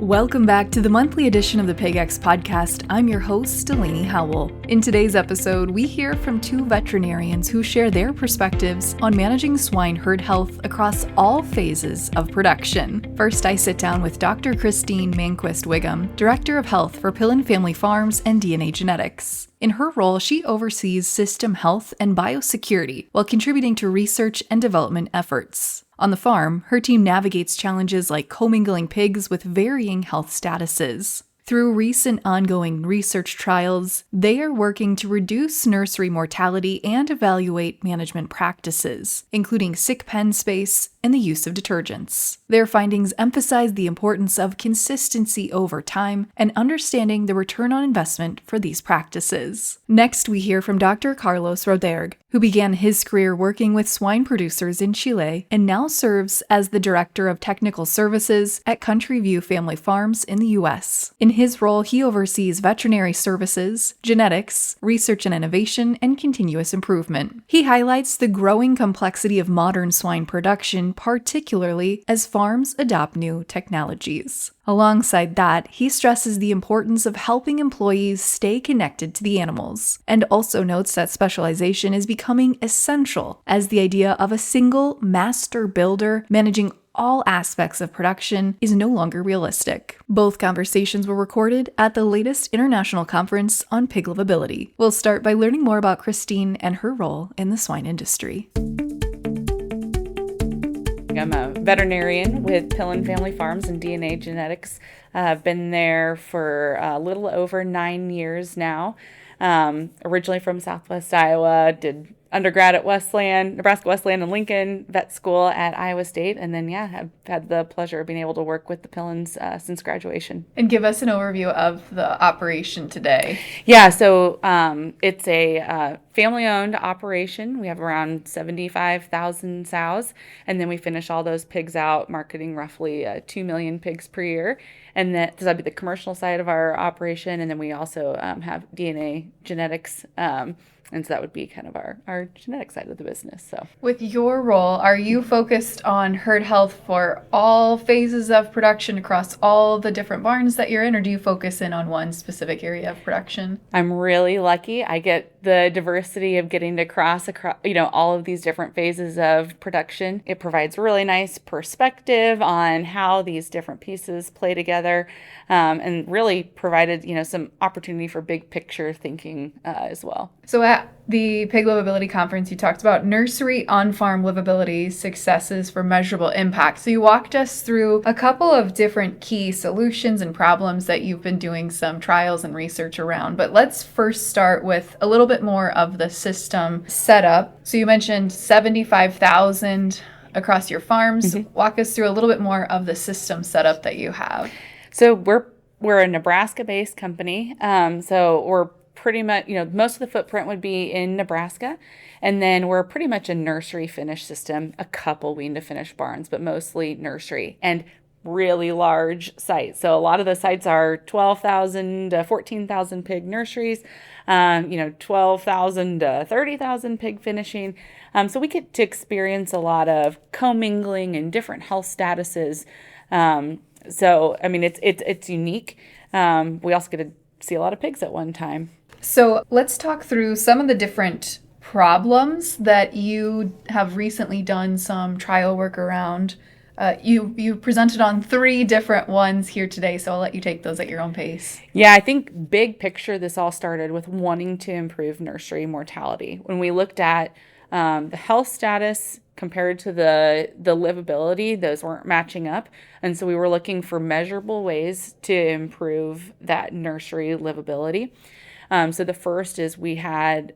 Welcome back to the monthly edition of the PigX podcast. I'm your host, Delaney Howell. In today's episode, we hear from two veterinarians who share their perspectives on managing swine herd health across all phases of production. First, I sit down with Dr. Christine Mainquist-Whigham, Director of Health for Pillen Family Farms and DNA Genetics. In her role, she oversees system health and biosecurity while contributing to research and development efforts. On the farm, her team navigates challenges like commingling pigs with varying health statuses. Through recent ongoing research trials, they are working to reduce nursery mortality and evaluate management practices, including sick pen space and the use of detergents. Their findings emphasize the importance of consistency over time and understanding the return on investment for these practices. Next, we hear from Dr. Carlos Roudergue, who began his career working with swine producers in Chile and now serves as the Director of Technical Services at Country View Family Farms in the U.S. In his role, he oversees veterinary services, genetics, research and innovation, and continuous improvement. He highlights the growing complexity of modern swine production, particularly as farms adopt new technologies. Alongside that, he stresses the importance of helping employees stay connected to the animals, and also notes that specialization is becoming essential as the idea of a single master builder managing all aspects of production is no longer realistic. Both conversations were recorded at the latest international conference on pig livability. We'll start by learning more about Christine and her role in the swine industry. I'm a veterinarian with Pillen Family Farms and DNA Genetics. I've been there for a little over 9 years now. Originally from Southwest Iowa, did undergrad at Nebraska Wesleyan and Lincoln, vet school at Iowa State, and then have had the pleasure of being able to work with the Pillens since graduation. And give us an overview of the operation today. Yeah, so it's a family-owned operation. We have around 75,000 sows, and then we finish all those pigs out, marketing roughly 2 million pigs per year. And that'd be the commercial side of our operation, and then we also have DNA genetics. And so that would be kind of our genetic side of the business. So, with your role, are you focused on herd health for all phases of production across all the different barns that you're in, or do you focus in on one specific area of production? I'm really lucky. I get the diversity of getting to cross all of these different phases of production. It provides really nice perspective on how these different pieces play together, and really provided some opportunity for big picture thinking as well. So at the Pig Livability Conference, you talked about nursery on-farm livability successes for measurable impact. So you walked us through a couple of different key solutions and problems that you've been doing some trials and research around. But let's first start with a little bit more of the system setup. So you mentioned 75,000 across your farms. Mm-hmm. Walk us through a little bit more of the system setup that you have. So we're a Nebraska-based company. So we're pretty much, most of the footprint would be in Nebraska. And then we're pretty much a nursery finish system, a couple wean to finish barns, but mostly nursery and really large sites. So a lot of the sites are 12,000 to 14,000 pig nurseries, 12,000 to 30,000 pig finishing. So we get to experience a lot of commingling and different health statuses. So, it's unique. We also get to see a lot of pigs at one time. So let's talk through some of the different problems that you have recently done some trial work around. You presented on 3 different ones here today, so I'll let you take those at your own pace. Yeah, I think big picture, this all started with wanting to improve nursery mortality. When we looked at the health status compared to the livability, those weren't matching up. And so we were looking for measurable ways to improve that nursery livability. So the first is we had,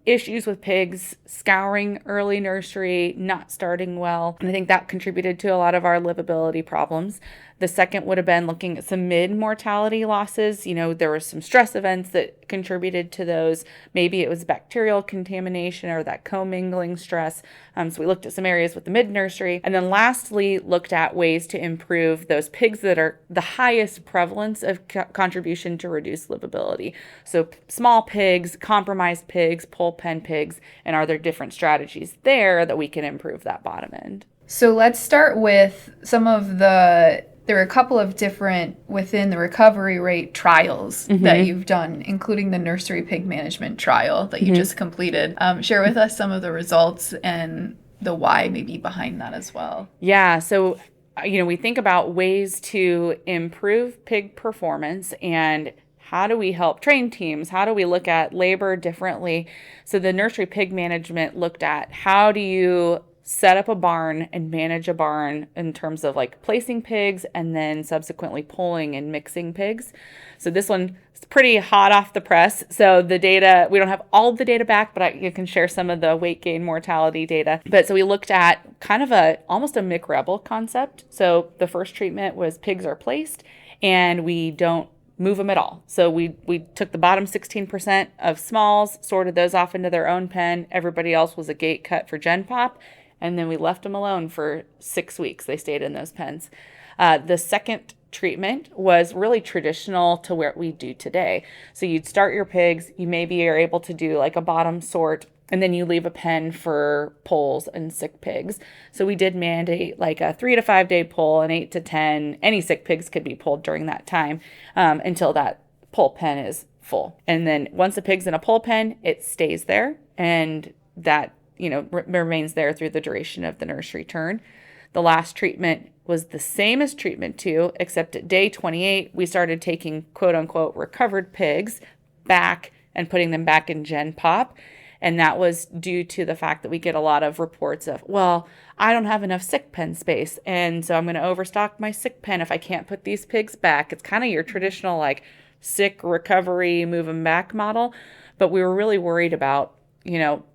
issues with pigs scouring early nursery, not starting well. And I think that contributed to a lot of our livability problems. The second would have been looking at some mid-mortality losses. There were some stress events that contributed to those. Maybe it was bacterial contamination or that commingling stress. So we looked at some areas with the mid-nursery. And then lastly, looked at ways to improve those pigs that are the highest prevalence of contribution to reduce livability. So small pigs, compromised pigs, pole pen pigs, and are there different strategies there that we can improve that bottom end? So let's start with some of the there are a couple of different within the recovery rate trials that you've done, including the nursery pig management trial that you just completed. Share with us some of the results and the why maybe behind that as well. Yeah. So, we think about ways to improve pig performance and how do we help train teams? How do we look at labor differently? So the nursery pig management looked at how do you set up a barn and manage a barn in terms of like placing pigs and then subsequently pulling and mixing pigs. So this one is pretty hot off the press. So the data, we don't have all the data back, but you can share some of the weight gain mortality data. But so we looked at kind of almost a McRebel concept. So the first treatment was pigs are placed and we don't move them at all. So we took the bottom 16% of smalls, sorted those off into their own pen. Everybody else was a gate cut for Gen Pop. And then we left them alone for 6 weeks. They stayed in those pens. The second treatment was really traditional to what we do today. So you'd start your pigs. You maybe are able to do like a bottom sort, and then you leave a pen for pulls and sick pigs. So we did mandate like a 3 to 5 day pull, and 8 to 10. Any sick pigs could be pulled during that time until that pull pen is full. And then once the pig's in a pull pen, it stays there, and that remains there through the duration of the nursery turn. The last treatment was the same as treatment 2, except at day 28, we started taking quote unquote recovered pigs back and putting them back in Gen Pop. And that was due to the fact that we get a lot of reports of, well, I don't have enough sick pen space, and so I'm going to overstock my sick pen if I can't put these pigs back. It's kind of your traditional like sick recovery, move them back model. But we were really worried about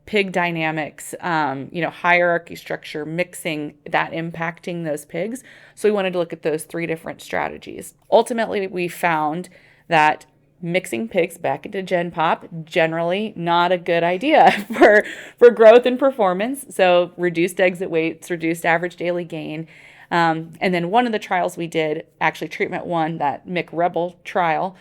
pig dynamics, hierarchy structure, mixing, that impacting those pigs. So we wanted to look at those 3 different strategies. Ultimately, we found that mixing pigs back into Gen Pop, generally not a good idea for growth and performance. So reduced exit weights, reduced average daily gain. And then one of the trials we did, actually treatment 1, that McRebel trial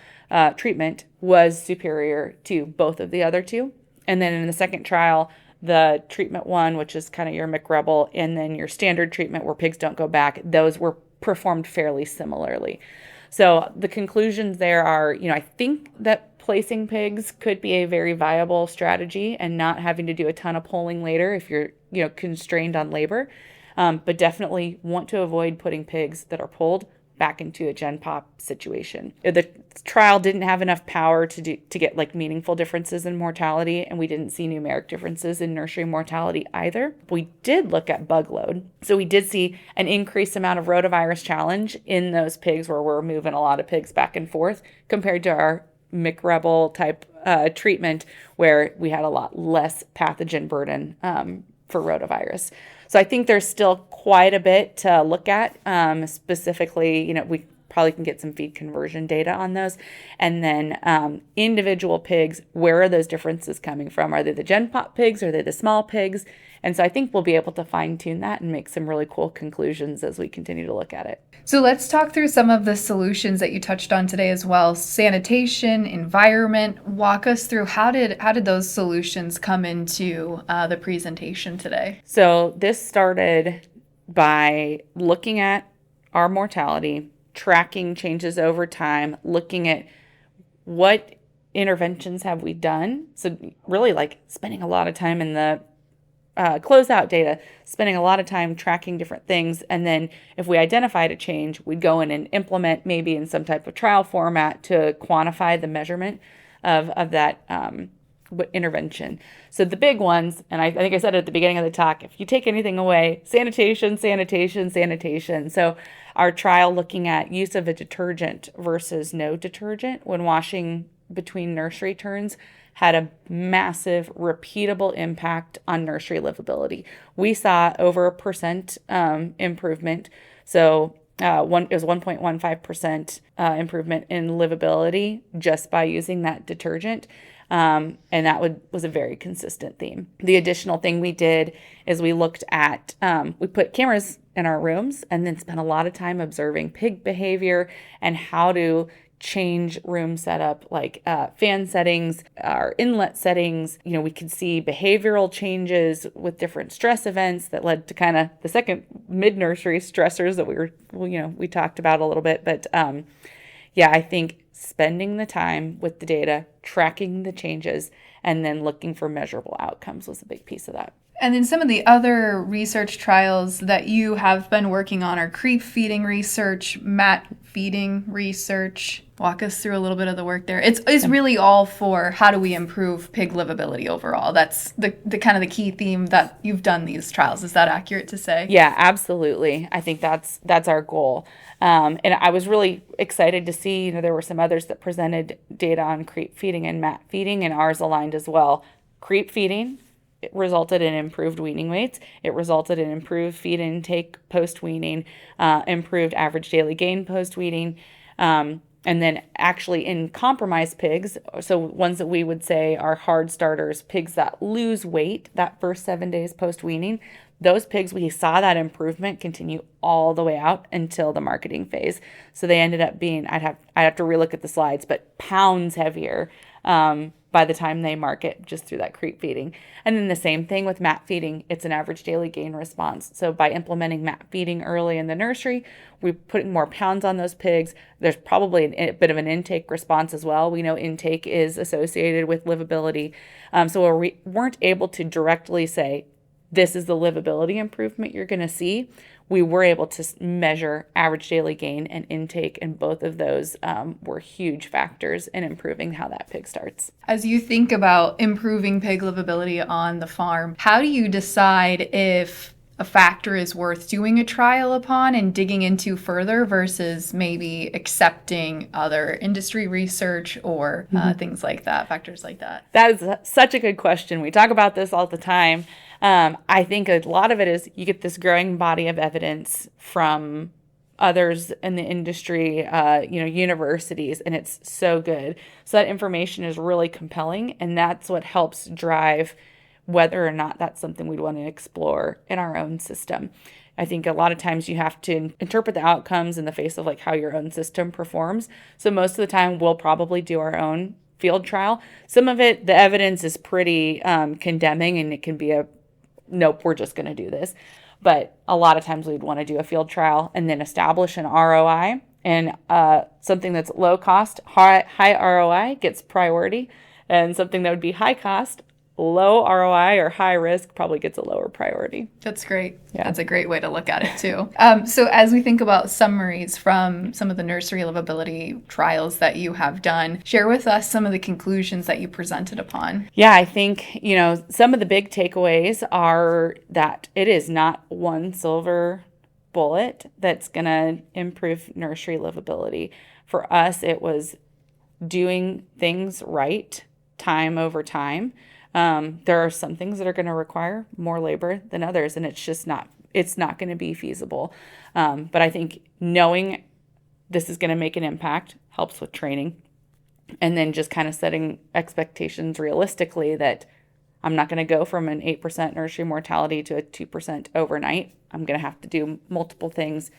treatment was superior to both of the other 2. And then in the second trial, the treatment 1, which is kind of your McRebel, and then your standard treatment where pigs don't go back, those were performed fairly similarly. So the conclusions there are, I think that placing pigs could be a very viable strategy and not having to do a ton of pulling later if you're, constrained on labor. But definitely want to avoid putting pigs that are pulled back into a Gen Pop situation. The trial didn't have enough power to get like meaningful differences in mortality, and we didn't see numeric differences in nursery mortality either. We did look at bug load. So we did see an increased amount of rotavirus challenge in those pigs where we're moving a lot of pigs back and forth compared to our McRebel type treatment where we had a lot less pathogen burden for rotavirus. So I think there's still quite a bit to look at. Specifically, we probably can get some feed conversion data on those. And then individual pigs, where are those differences coming from? Are they the Gen Pop pigs? Are they the small pigs? And so I think we'll be able to fine tune that and make some really cool conclusions as we continue to look at it. So let's talk through some of the solutions that you touched on today as well. Sanitation, environment. Walk us through how did those solutions come into the presentation today? So this started by looking at our mortality, tracking changes over time, looking at what interventions have we done. So really like spending a lot of time in the closeout data, spending a lot of time tracking different things. And then if we identified a change, we'd go in and implement maybe in some type of trial format to quantify the measurement of that intervention. So the big ones, and I think I said it at the beginning of the talk, if you take anything away, sanitation. So our trial looking at use of a detergent versus no detergent when washing between nursery turns had a massive, repeatable impact on nursery livability. We saw over 1% improvement. So it was 1.15% improvement in livability just by using that detergent. And that was a very consistent theme. The additional thing we did is we looked at, we put cameras in our rooms and then spent a lot of time observing pig behavior and how to change room setup, like fan settings, our inlet settings. We could see behavioral changes with different stress events that led to kind of the second mid-nursery stressors that we talked about a little bit. But I think spending the time with the data, tracking the changes, and then looking for measurable outcomes was a big piece of that. And then some of the other research trials that you have been working on are creep feeding research, mat feeding research. Walk us through a little bit of the work there. It's really all for how do we improve pig livability overall. That's the kind of the key theme that you've done these trials. Is that accurate to say? Yeah, absolutely. I think that's our goal. And I was really excited to see, there were some others that presented data on creep feeding and mat feeding, and ours aligned as well. Creep feeding, it resulted in improved weaning weights. It resulted in improved feed intake post-weaning, improved average daily gain post-weaning. And then actually in compromised pigs, so ones that we would say are hard starters, pigs that lose weight that first 7 days post-weaning, those pigs, we saw that improvement continue all the way out until the marketing phase. So they ended up being, I'd have to relook at the slides, but pounds heavier by the time they market just through that creep feeding. And then the same thing with mat feeding. It's an average daily gain response. So by implementing mat feeding early in the nursery, we're putting more pounds on those pigs. There's probably a bit of an intake response as well. We know intake is associated with livability. So we weren't able to directly say, this is the livability improvement you're going to see. We were able to measure average daily gain and intake, and both of those were huge factors in improving how that pig starts. As you think about improving pig livability on the farm, how do you decide if a factor is worth doing a trial upon and digging into further versus maybe accepting other industry research or things like that, factors like that? That is such a good question. We talk about this all the time. I think a lot of it is you get this growing body of evidence from others in the industry, universities, and it's so good. So that information is really compelling, and that's what helps drive whether or not that's something we'd want to explore in our own system. I think a lot of times you have to interpret the outcomes in the face of like how your own system performs. So most of the time we'll probably do our own field trial. Some of it, the evidence is pretty condemning, and it can be nope, we're just going to do this. But a lot of times we'd want to do a field trial and then establish an ROI, and something that's low cost, high ROI gets priority, and something that would be high cost, low ROI or high risk probably gets a lower priority. That's great. Yeah. That's a great way to look at it too. So as we think about summaries from some of the nursery livability trials that you have done, share with us some of the conclusions that you presented upon. Yeah, I think, some of the big takeaways are that it is not one silver bullet that's going to improve nursery livability. For us, it was doing things right, time over time. There are some things that are going to require more labor than others, and it's not going to be feasible. But I think knowing this is going to make an impact helps with training, and then just kind of setting expectations realistically that I'm not going to go from an 8% nursery mortality to a 2% overnight. I'm going to have to do multiple things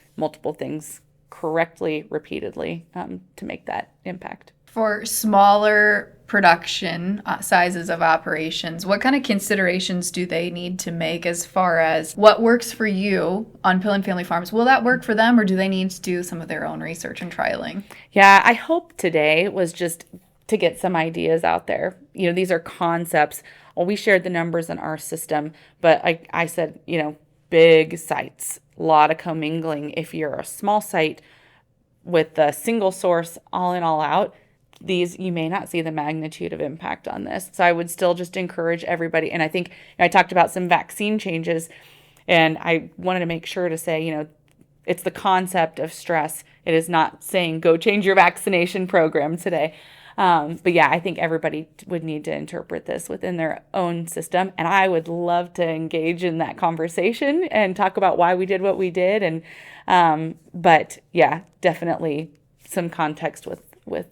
correctly, repeatedly, to make that impact. For smaller production sizes of operations, what kind of considerations do they need to make as far as what works for you on Pillen Family Farms? Will that work for them, or do they need to do some of their own research and trialing? Yeah, I hope today was just to get some ideas out there. These are concepts. Well, we shared the numbers in our system, but I said, big sites, a lot of commingling. If you're a small site with a single source, all in, all out, you may not see the magnitude of impact on this. So I would still just encourage everybody. And I think I talked about some vaccine changes, and I wanted to make sure to say, it's the concept of stress. It is not saying go change your vaccination program today. But yeah, I think everybody would need to interpret this within their own system. And I would love to engage in that conversation and talk about why we did what we did. And, but yeah, definitely some context with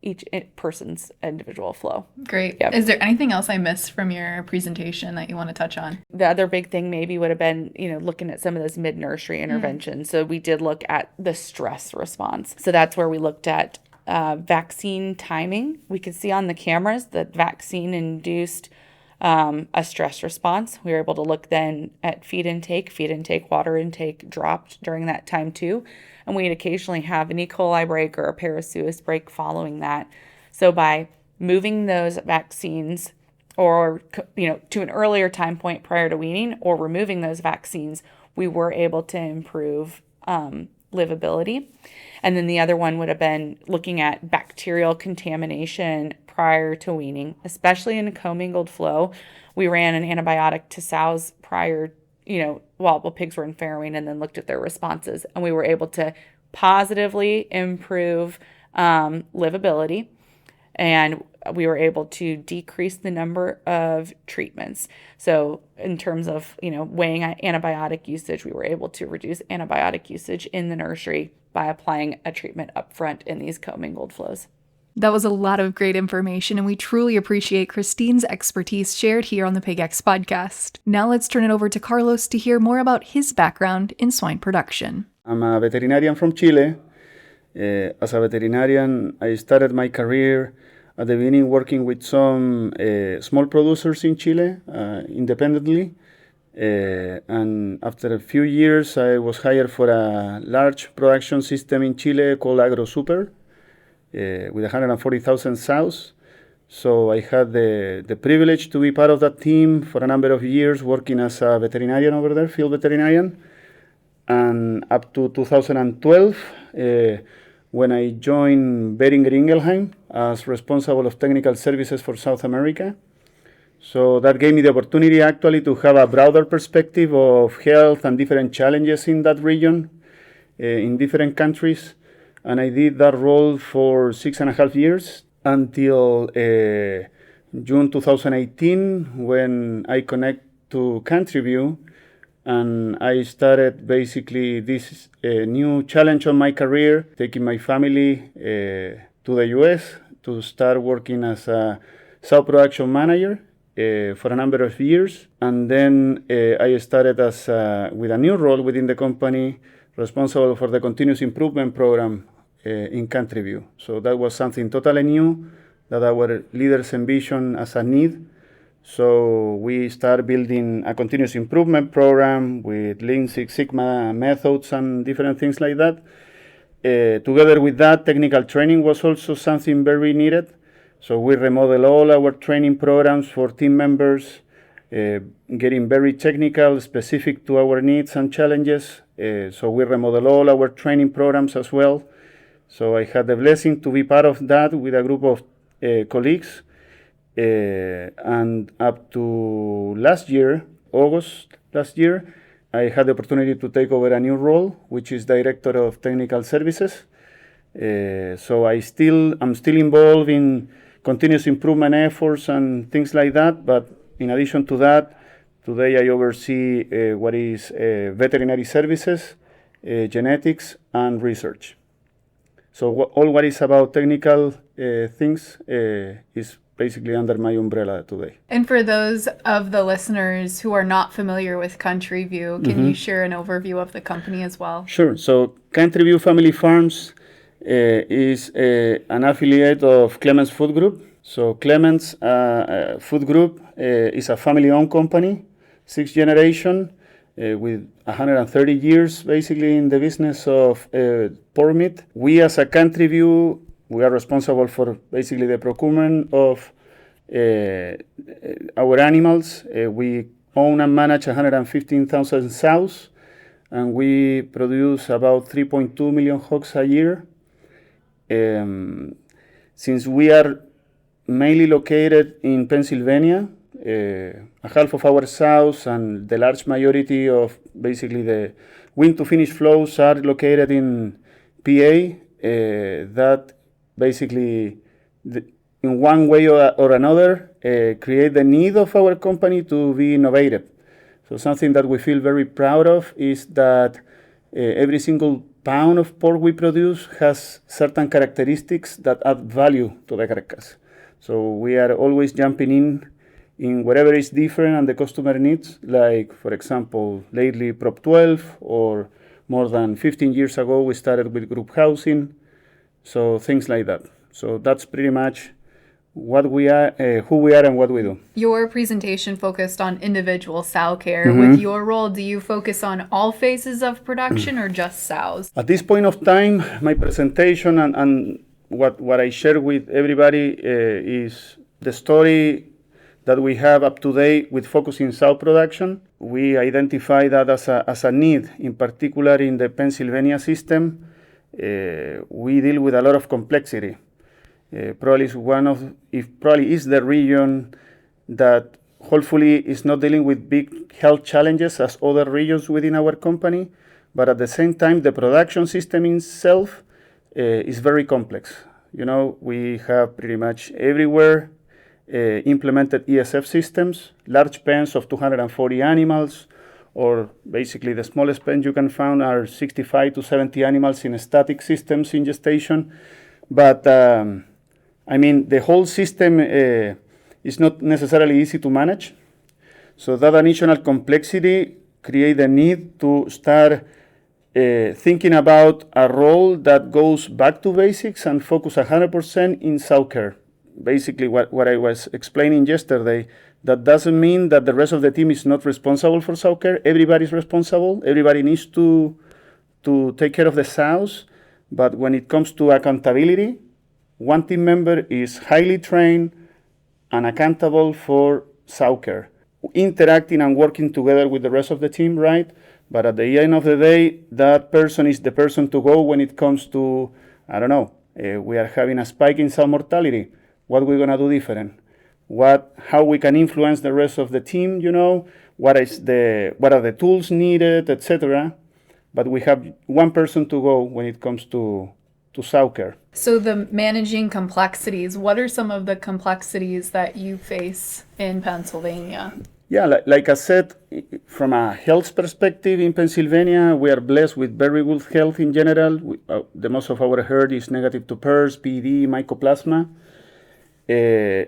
each person's individual flow. Great. Yep. Is there anything else I missed from your presentation that you want to touch on? The other big thing maybe would have been, looking at some of those mid-nursery interventions. So we did look at the stress response. So that's where we looked at vaccine timing. We could see on the cameras that vaccine induced a stress response. We were able to look then at feed intake, water intake dropped during that time too. And we'd occasionally have an E. coli break or a parasuis break following that. So by moving those vaccines or, to an earlier time point prior to weaning or removing those vaccines, we were able to improve livability. And then the other one would have been looking at bacterial contamination prior to weaning, especially in a commingled flow. We ran an antibiotic to sows prior, while pigs were in farrowing, and then looked at their responses. And we were able to positively improve livability. And we were able to decrease the number of treatments. So in terms of, weighing antibiotic usage, we were able to reduce antibiotic usage in the nursery by applying a treatment up front in these commingled flows. That was a lot of great information, and we truly appreciate Christine's expertise shared here on the PigX podcast. Now let's turn it over to Carlos to hear more about his background in swine production. I'm a veterinarian from Chile. As a veterinarian, I started my career at the beginning working with some small producers in Chile independently. And after a few years, I was hired for a large production system in Chile called AgroSuper with 140,000 sows. So I had the privilege to be part of that team for a number of years, working as a veterinarian over there, field veterinarian. And up to 2012, when I joined Boehringer Ingelheim as responsible of technical services for South America. So that gave me the opportunity actually to have a broader perspective of health and different challenges in that region, in different countries. And I did that role for 6.5 years until June 2018, when I connect to Country View, and I started basically this new challenge on my career, taking my family to the US to start working as a sow production manager for a number of years. And then I started as with a new role within the company, responsible for the continuous improvement program in Country View. So that was something totally new that our leaders envisioned as a need. So we started building a continuous improvement program with Lean Six Sigma methods and different things like that. Together with that, technical training was also something very needed. So we remodeled all our training programs for team members, getting very technical, specific to our needs and challenges. So we remodeled all our training programs as well. So I had the blessing to be part of that with a group of colleagues. And up to last year, August last year, I had the opportunity to take over a new role, which is Director of Technical Services. So I'm still involved in continuous improvement efforts and things like that. But in addition to that, today I oversee what is veterinary services, genetics, and research. So all what is about technical things is basically under my umbrella today. And for those of the listeners who are not familiar with Country View, can you share an overview of the company as well? Sure. So Country View Family Farms is an affiliate of Clemens Food Group. So Clemens Food Group is a family-owned company, 6th generation, with 130 years basically in the business of pork meat. We as a Country View, we are responsible for basically the procurement of our animals. We own and manage 115,000 sows, and we produce about 3.2 million hogs a year. Since we are mainly located in Pennsylvania, a half of our sows and the large majority of basically the wing to finish flows are located in PA. That basically, in one way or another, create the need of our company to be innovative. So something that we feel very proud of is that every single pound of pork we produce has certain characteristics that add value to the carcass. So we are always jumping in whatever is different and the customer needs, like, for example, lately Prop 12, or more than 15 years ago, we started with group housing. So things like that. So that's pretty much what we are, who we are, and what we do. Your presentation focused on individual sow care. With your role, do you focus on all phases of production or just sows? At this point of time, my presentation and what I share with everybody is the story that we have up to date with focusing sow production. We identify that as a need, in particular in the Pennsylvania system. We deal with a lot of complexity. Probably is the region that hopefully is not dealing with big health challenges as other regions within our company, but at the same time, the production system itself is very complex. You know, we have pretty much everywhere implemented ESF systems, large pens of 240 animals, or basically the smallest pens you can find are 65 to 70 animals in static systems in gestation. But I mean, the whole system is not necessarily easy to manage. So that additional complexity creates the need to start thinking about a role that goes back to basics and focus 100% in sow care. Basically, what I was explaining yesterday, that doesn't mean that the rest of the team is not responsible for sow care. Everybody's responsible. Everybody needs to take care of the sows. But when it comes to accountability, one team member is highly trained and accountable for sow care, interacting and working together with the rest of the team, right? But at the end of the day, that person is the person to go when it comes to, I don't know, we are having a spike in sow mortality. What are we going to do different? How we can influence the rest of the team, you know, what are the tools needed, etc. But we have one person to go when it comes to sow care. So the managing complexities, what are some of the complexities that you face in Pennsylvania? Yeah, like I said, from a health perspective in Pennsylvania, we are blessed with very good health in general. The most of our herd is negative to PRRS, PD, mycoplasma.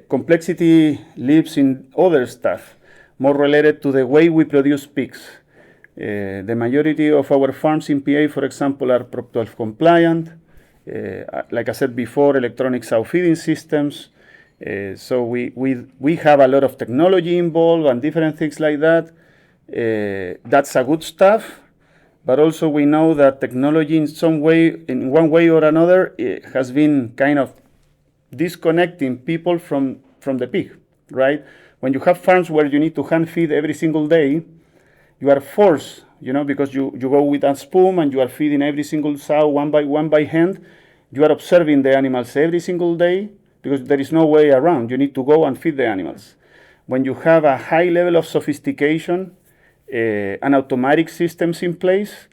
Complexity lives in other stuff, more related to the way we produce pigs. The majority of our farms in PA, for example, are Prop 12 compliant. Like I said before, electronic sow feeding systems. So we have a lot of technology involved and different things like that. That's a good stuff. But also we know that technology in one way or another, has been kind of disconnecting people from the pig, right? When you have farms where you need to hand feed every single day, you are forced, you know, because you go with a spoon and you are feeding every single sow one by hand. You are observing the animals every single day because there is no way around. You need to go and feed the animals. When you have a high level of sophistication and automatic systems in place,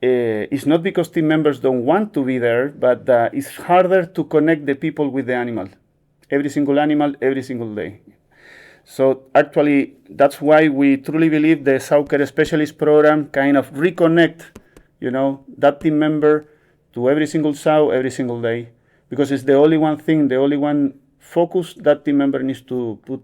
it's not because team members don't want to be there, but it's harder to connect the people with the animal. Every single animal, every single day. So actually, that's why we truly believe the sow care specialist program kind of reconnect, you know, that team member to every single sow, every single day, because it's the only one focus that team member needs to put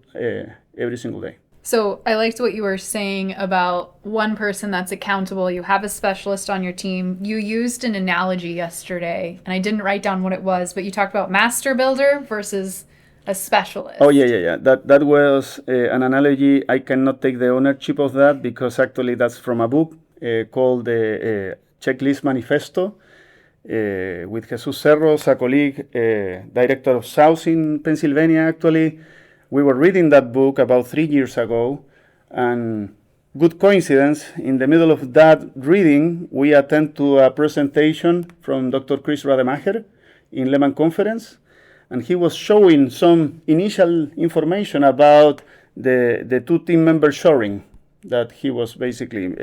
every single day. So I liked what you were saying about one person that's accountable. You have a specialist on your team. You used an analogy yesterday, and I didn't write down what it was, but you talked about master builder versus a specialist. Oh, yeah. That was an analogy. I cannot take the ownership of that because actually that's from a book called the Checklist Manifesto with Jesus Cerros, a colleague, director of SOUS in Pennsylvania, actually. We were reading that book about 3 years ago, and good coincidence, in the middle of that reading, we attend to a presentation from Dr. Chris Rademacher in Lehman Conference, and he was showing some initial information about the two team member shoring that he was basically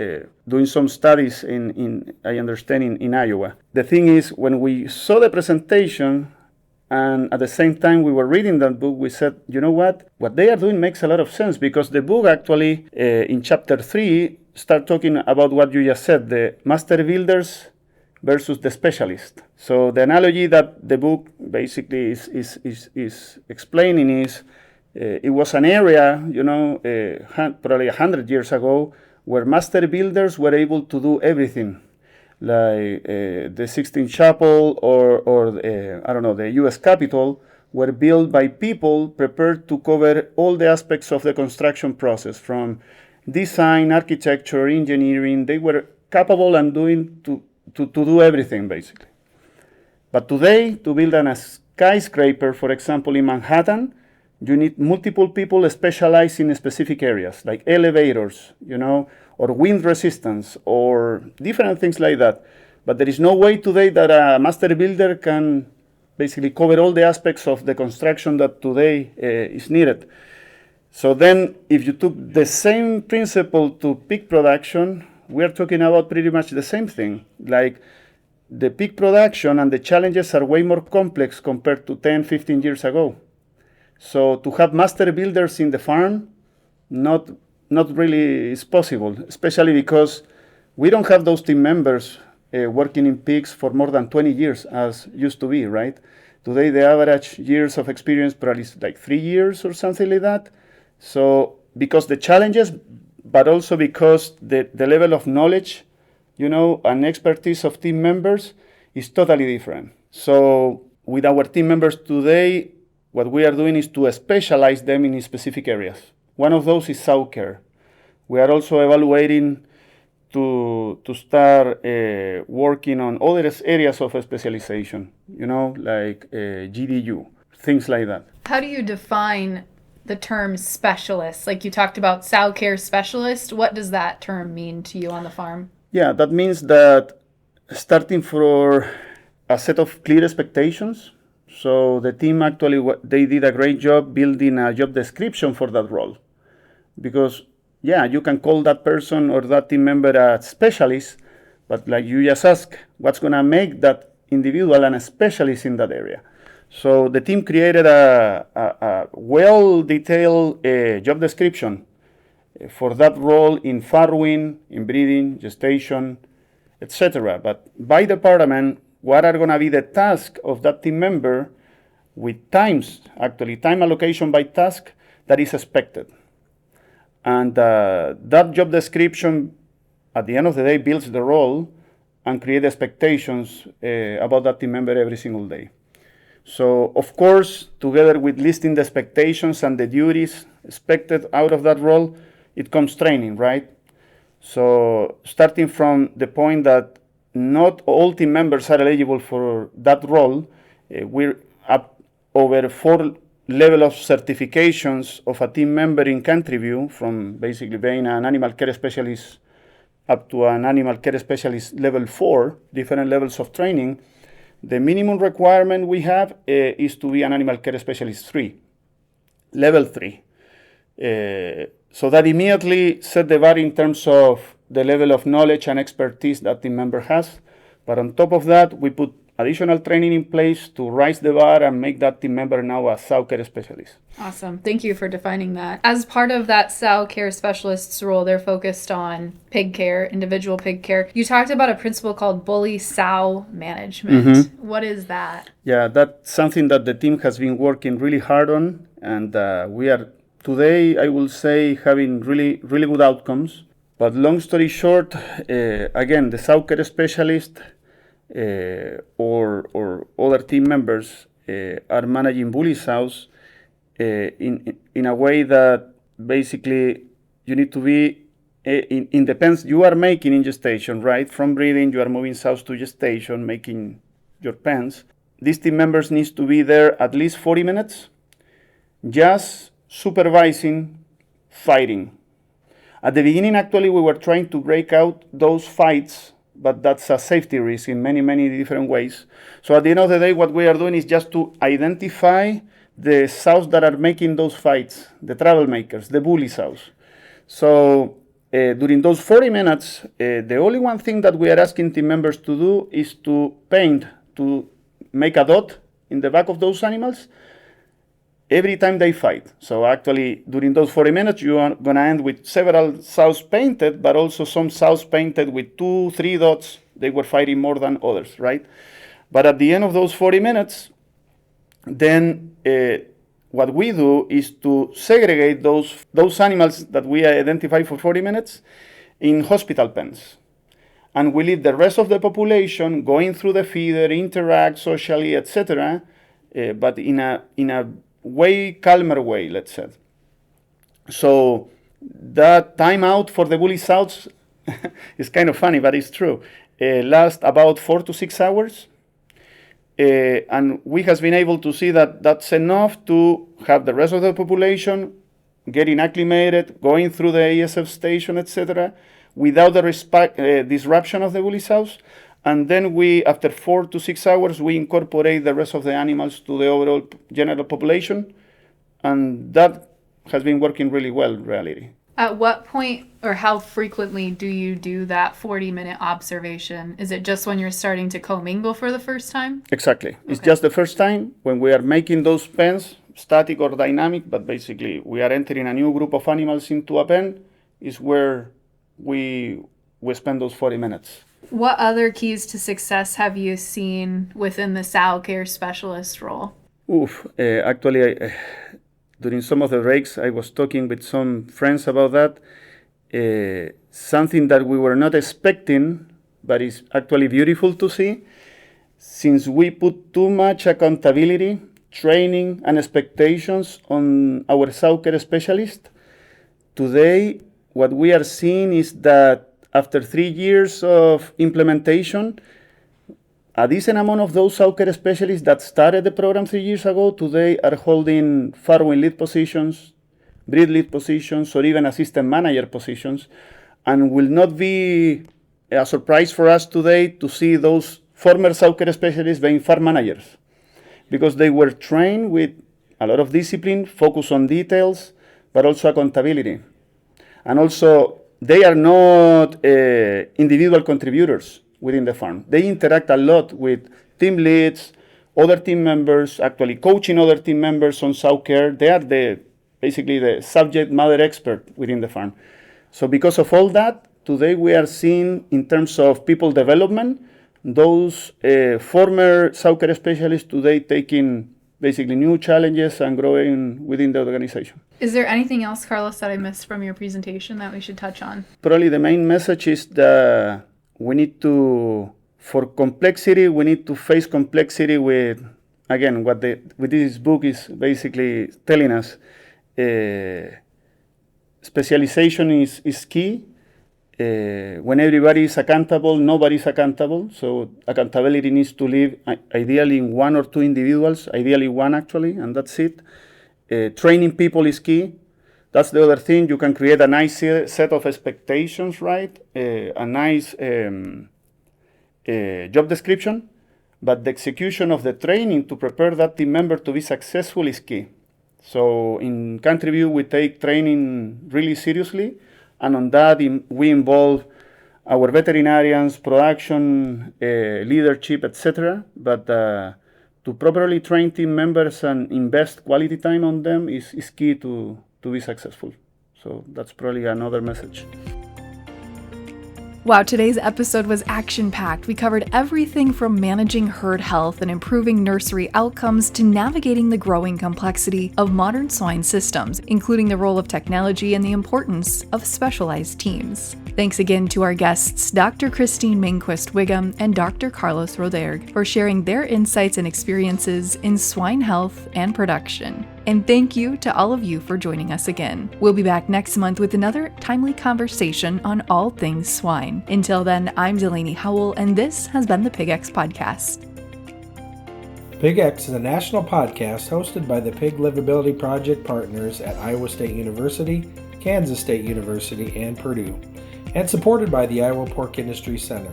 doing some studies in I understand, in Iowa. The thing is, when we saw the presentation, and at the same time we were reading that book, we said, you know what they are doing makes a lot of sense, because the book actually, in chapter 3, start talking about what you just said, the master builders versus the specialist. So the analogy that the book basically is explaining is, it was an area, you know, probably 100 years ago, where master builders were able to do everything. like the Sixtine Chapel or I don't know, the U.S. Capitol, were built by people prepared to cover all the aspects of the construction process, from design, architecture, engineering. They were capable and doing to do everything, basically. But today, to build a skyscraper, for example, in Manhattan, you need multiple people specialized in specific areas, like elevators, or wind resistance, or different things like that. But there is no way today that a master builder can basically cover all the aspects of the construction that today is needed. So then, if you took the same principle to pig production, we are talking about pretty much the same thing. Like, the pig production and the challenges are way more complex compared to 10, 15 years ago. So to have master builders in the farm, not really is possible, especially because we don't have those team members working in pigs for more than 20 years as used to be, right? Today, the average years of experience probably is like 3 years or something like that. So because the challenges, but also because the level of knowledge, and expertise of team members is totally different. So with our team members today, what we are doing is to specialize them in specific areas. One of those is sow care. We are also evaluating to start working on other areas of specialization, like GDU, things like that. How do you define the term specialist? Like you talked about sow care specialist. What does that term mean to you on the farm? Yeah, that means that starting for a set of clear expectations. So the team actually, they did a great job building a job description for that role. Because, you can call that person or that team member a specialist, but like you just ask, what's going to make that individual a specialist in that area? So the team created a well-detailed job description for that role in farrowing, in breeding, gestation, etc. But by department, what are going to be the tasks of that team member with time allocation by task that is expected. And that job description, at the end of the day, builds the role and creates expectations about that team member every single day. So, of course, together with listing the expectations and the duties expected out of that role, it comes training, right? So, starting from the point that not all team members are eligible for that role, we're up over 4 level of certifications of a team member in country view, from basically being an animal care specialist up to an animal care specialist level 4, different levels of training. The minimum requirement we have is to be an animal care specialist 3, level 3. So that immediately set the bar in terms of the level of knowledge and expertise that team member has. But on top of that, we put additional training in place to raise the bar and make that team member now a sow care specialist. Awesome. Thank you for defining that. As part of that sow care specialist's role, they're focused on pig care, individual pig care. You talked about a principle called bully sow management. Mm-hmm. What is that? Yeah, that's something that the team has been working really hard on. And we are today, I will say, having really, really good outcomes. But long story short, again, the sow care specialist or other team members are managing bully sows in a way that basically you need to be in the pens you are making in gestation, right? From breeding, you are moving sows to gestation, making your pens. These team members needs to be there at least 40 minutes, just supervising, fighting. At the beginning, actually, we were trying to break out those fights, but that's a safety risk in many, many different ways. So at the end of the day, what we are doing is just to identify the sows that are making those fights, the troublemakers, the bully sows. So during those 40 minutes, the only one thing that we are asking team members to do is to paint, to make a dot in the back of those animals every time they fight. So actually, during those 40 minutes, you are going to end with several sows painted, but also some sows painted with 2-3 dots. They were fighting more than others, right? But at the end of those 40 minutes, then what we do is to segregate those animals that we identify for 40 minutes in hospital pens. and we leave the rest of the population going through the feeder, interact socially, etc., but in a way calmer way, let's say. So that timeout for the bully sows is kind of funny, but it's true. Lasts about 4 to 6 hours. And we have been able to see that that's enough to have the rest of the population getting acclimated, going through the ASF station, etc., without the disruption of the bully sows. And then after 4 to 6 hours, we incorporate the rest of the animals to the overall general population. And that has been working really well in reality. At what point or how frequently do you do that 40-minute observation? Is it just when you're starting to commingle for the first time? Exactly. Okay. It's just the first time when we are making those pens, static or dynamic, but basically we are entering a new group of animals into a pen, is where we spend those 40 minutes. What other keys to success have you seen within the sow care specialist role? Actually, during some of the breaks, I was talking with some friends about that. Something that we were not expecting, but is actually beautiful to see. Since we put too much accountability, training, and expectations on our sow care specialist, today what we are seeing is that after 3 years of implementation, a decent amount of those sow care specialists that started the program 3 years ago today are holding farrowing lead positions, breed lead positions, or even assistant manager positions, and will not be a surprise for us today to see those former sow care specialists being farm managers, because they were trained with a lot of discipline, focus on details, but also accountability. And also, they are not individual contributors within the farm. They interact a lot with team leads, other team members, actually coaching other team members on sow care. They are basically the subject matter expert within the farm. So because of all that, today we are seeing, in terms of people development, those former sow care specialists today taking basically new challenges and growing within the organization. Is there anything else, Carlos, that I missed from your presentation that we should touch on? Probably the main message is that we need to, for complexity, we need to face complexity with, again, what this book is basically telling us. Specialization is key. When everybody is accountable, nobody is accountable. So accountability needs to live ideally in 1 or 2 individuals, ideally 1 actually, and that's it. Training people is key. That's the other thing. You can create a nice set of expectations, right? A nice job description, but the execution of the training to prepare that team member to be successful is key. So in Country View, we take training really seriously, and on that we involve our veterinarians, production, leadership, etc. But to properly train team members and invest quality time on them is key to be successful. So that's probably another message. Wow, today's episode was action-packed. We covered everything from managing herd health and improving nursery outcomes to navigating the growing complexity of modern swine systems, including the role of technology and the importance of specialized teams. Thanks again to our guests, Dr. Christine Mainquist-Whigham and Dr. Carlos Roudergue, for sharing their insights and experiences in swine health and production. And thank you to all of you for joining us again. We'll be back next month with another timely conversation on all things swine. Until then, I'm Delaney Howell, and this has been the PigX Podcast. PigX is a national podcast hosted by the Pig Livability Project partners at Iowa State University, Kansas State University, and Purdue, and supported by the Iowa Pork Industry Center.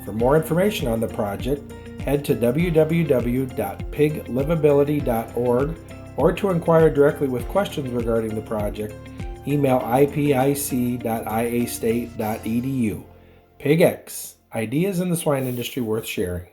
For more information on the project, head to www.piglivability.org, or to inquire directly with questions regarding the project, email ipic.iastate.edu. PigX, ideas in the swine industry worth sharing.